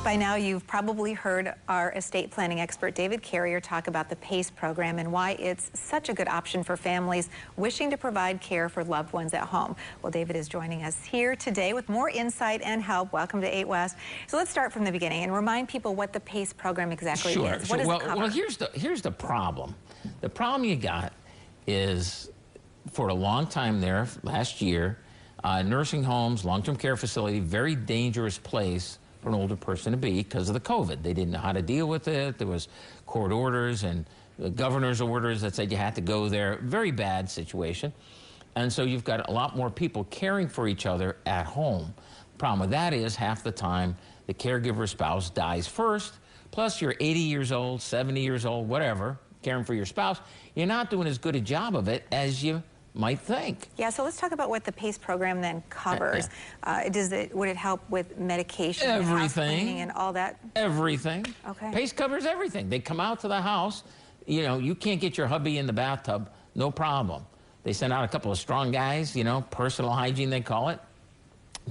By now, you've probably heard our estate planning expert, David Carrier, talk about the PACE program and why it's such a good option for families wishing to provide care for loved ones at home. Well, David is joining us here today with more insight and help. Welcome to 8 West. So let's start from the beginning and remind people what the PACE program exactly is. What does it cover? Well, here's the problem. The problem you got is, for a long time there, last year, nursing homes, long-term care facility, very dangerous place for an older person to be because of the COVID. They didn't know how to deal with it. There was court orders and the governor's orders that said you had to go there. Very bad situation. And so you've got a lot more people caring for each other at home. The problem with that is half the time the caregiver spouse dies first, plus you're 80 years old, 70 years old, whatever, caring for your spouse. You're not doing as good a job of it as you might think. Yeah, so let's talk about what the PACE program then covers. Would it help with medication, everything, and house cleaning and all that? Everything. Okay. PACE covers everything. They come out to the house. You know, you can't get your hubby in the bathtub, no problem. They send out a couple of strong guys, you know, personal hygiene they call it,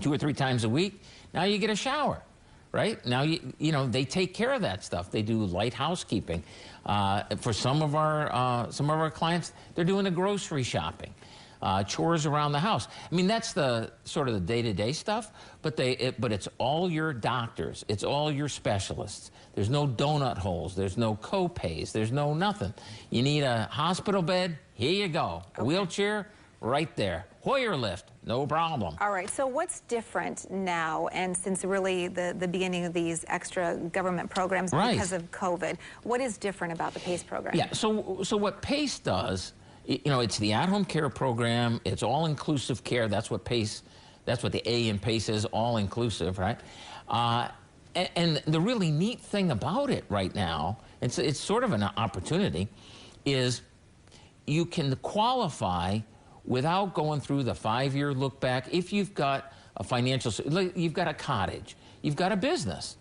2 or 3 times a week. Now you get a shower, right? Now, you know, they take care of that stuff. They do light housekeeping. For some of our clients, they're doing the grocery shopping, chores around the house. I mean, that's the sort of the day-to-day stuff, but it's all your doctors. It's all your specialists. There's no donut holes. There's no co-pays. There's no nothing. You need a hospital bed? Here you go. A wheelchair? Right there. Hoyer lift, no problem. All right, so what's different now, and since really the beginning of these extra government programs because of COVID, what is different about the PACE program? Yeah, so what PACE does, you know, it's the at-home care program, it's all-inclusive care, that's what PACE, that's what the A in PACE is, all-inclusive, right? And the really neat thing about it right now, it's sort of an opportunity, is you can qualify without going through the 5-year look back. If you've got a financial, you've got a cottage, you've got a business,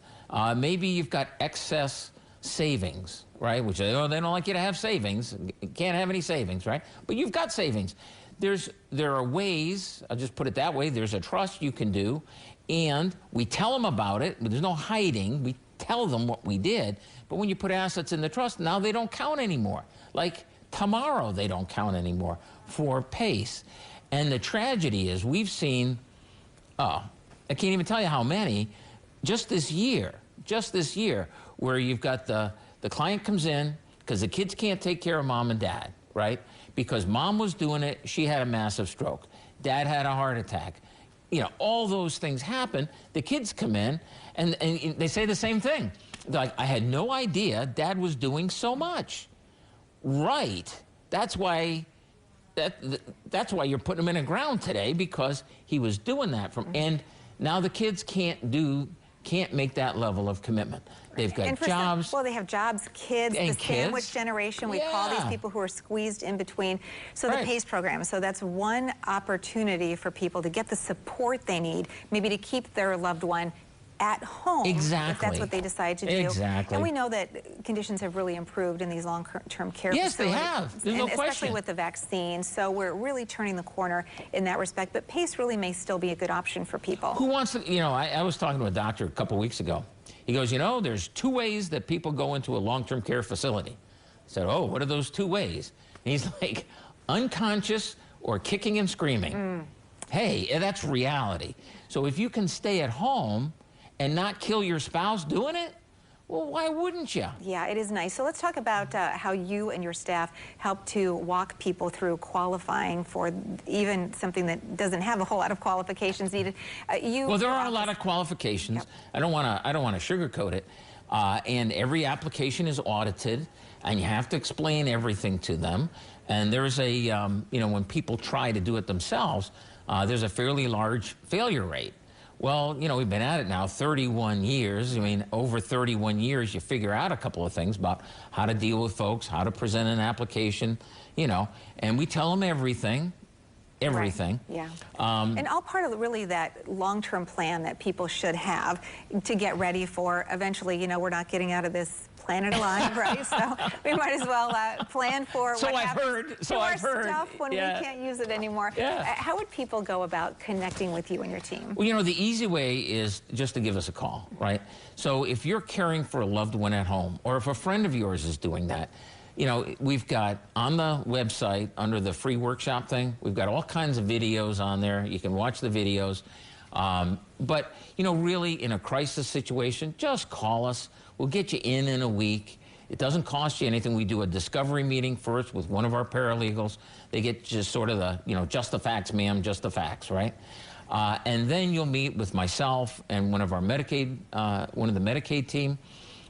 maybe you've got excess savings, right? Which, oh, they don't like you to have savings. You can't have any savings, right? But you've got savings. There are ways, I'll just put it that way, there's a trust you can do, and we tell them about it, but there's no hiding. We tell them what we did, but when you put assets in the trust, now they don't count anymore. Like tomorrow, they don't count anymore for PACE. And the tragedy is we've seen, I can't even tell you how many, just this year, where you've got the client comes in because the kids can't take care of mom and dad, right? Because mom was doing it, she had a massive stroke. Dad had a heart attack. You know, all those things happen. The kids come in and they say the same thing. They're like, I had no idea Dad was doing so much. Right. That's why you're putting him in the ground today, because he was doing that and now the kids can't make that level of commitment. They've got jobs. Well, they have jobs, kids, the sandwich generation. We call these people who are squeezed in between. So the PACE program, so that's one opportunity for people to get the support they need, maybe to keep their loved one at home, if that's what they decide to do. Exactly. And we know that conditions have really improved in these long-term care facilities. Yes, they have. There's no question. Especially with the vaccine. So we're really turning the corner in that respect. But PACE really may still be a good option for people. Who wants to, you know, I was talking to a doctor a couple weeks ago. He goes, you know, there's 2 ways that people go into a long-term care facility. I said, oh, what are those 2 ways? And he's like, unconscious or kicking and screaming. Hey, that's reality. So if you can stay at home and not kill your spouse doing it, well, why wouldn't you? Yeah, it is nice. So let's talk about how you and your staff help to walk people through qualifying for even something that doesn't have a whole lot of qualifications needed. Well, there are a lot of qualifications. Yep. I don't want to sugarcoat it. And every application is audited, and you have to explain everything to them. And there's a, you know, when people try to do it themselves, there's a fairly large failure rate. Well, you know, we've been at it now 31 years. I mean, over 31 years, you figure out a couple of things about how to deal with folks, how to present an application, you know, and we tell them everything. Right. Yeah. And all part of really that long-term plan that people should have to get ready for eventually, you know, we're not getting out of this planet alive, right? So we might as well plan for So what I've happens heard. So to our I've heard. stuff when Yeah. we can't use it anymore. Yeah. How would people go about connecting with you and your team? Well, you know, the easy way is just to give us a call, right? So if you're caring for a loved one at home, or if a friend of yours is doing that, you know, we've got on the website, under the free workshop thing, we've got all kinds of videos on there. You can watch the videos. But, you know, really, in a crisis situation, just call us. We'll get you in a week. It doesn't cost you anything. We do a discovery meeting first with one of our paralegals. They get just sort of the, you know, just the facts, ma'am, just the facts, right? And then you'll meet with myself and one of our Medicaid, one of the Medicaid team.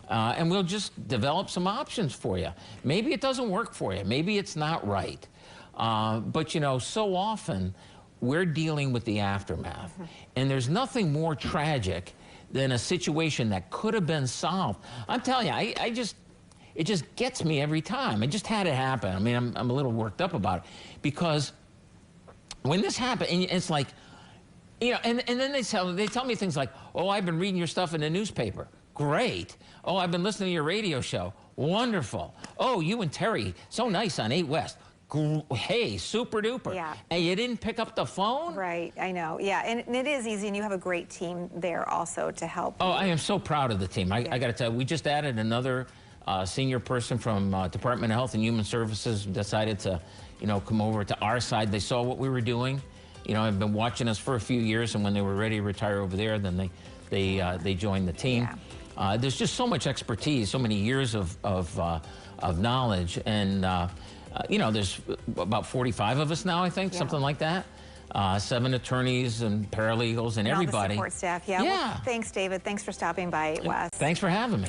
And we'll just develop some options for you. Maybe it doesn't work for you. Maybe it's not right. But, you know, so often we're dealing with the aftermath. And there's nothing more tragic than a situation that could have been solved. I'm telling you, it just gets me every time. I just had it happen. I mean, I'm a little worked up about it. Because when this happened, and it's like, you know, and then they tell me things like, oh, I've been reading your stuff in the newspaper. Great. Oh, I've been listening to your radio show. Wonderful. Oh, you and Terry, so nice on 8 West. Hey, super duper. Yeah. And you didn't pick up the phone? Right, I know. Yeah, and it is easy, and you have a great team there also to help. Oh, I am so proud of the team. I got to tell you, we just added another senior person from Department of Health and Human Services, decided to, you know, come over to our side. They saw what we were doing. You know, have been watching us for a few years, and when they were ready to retire over there, then they joined the team. Yeah. There's just so much expertise, so many years of knowledge, and you know, there's about 45 of us now, I think, something like that. 7 attorneys and paralegals and everybody. All the support staff. Yeah. Yeah. Well, thanks, David. Thanks for stopping by, Wes. Thanks for having me.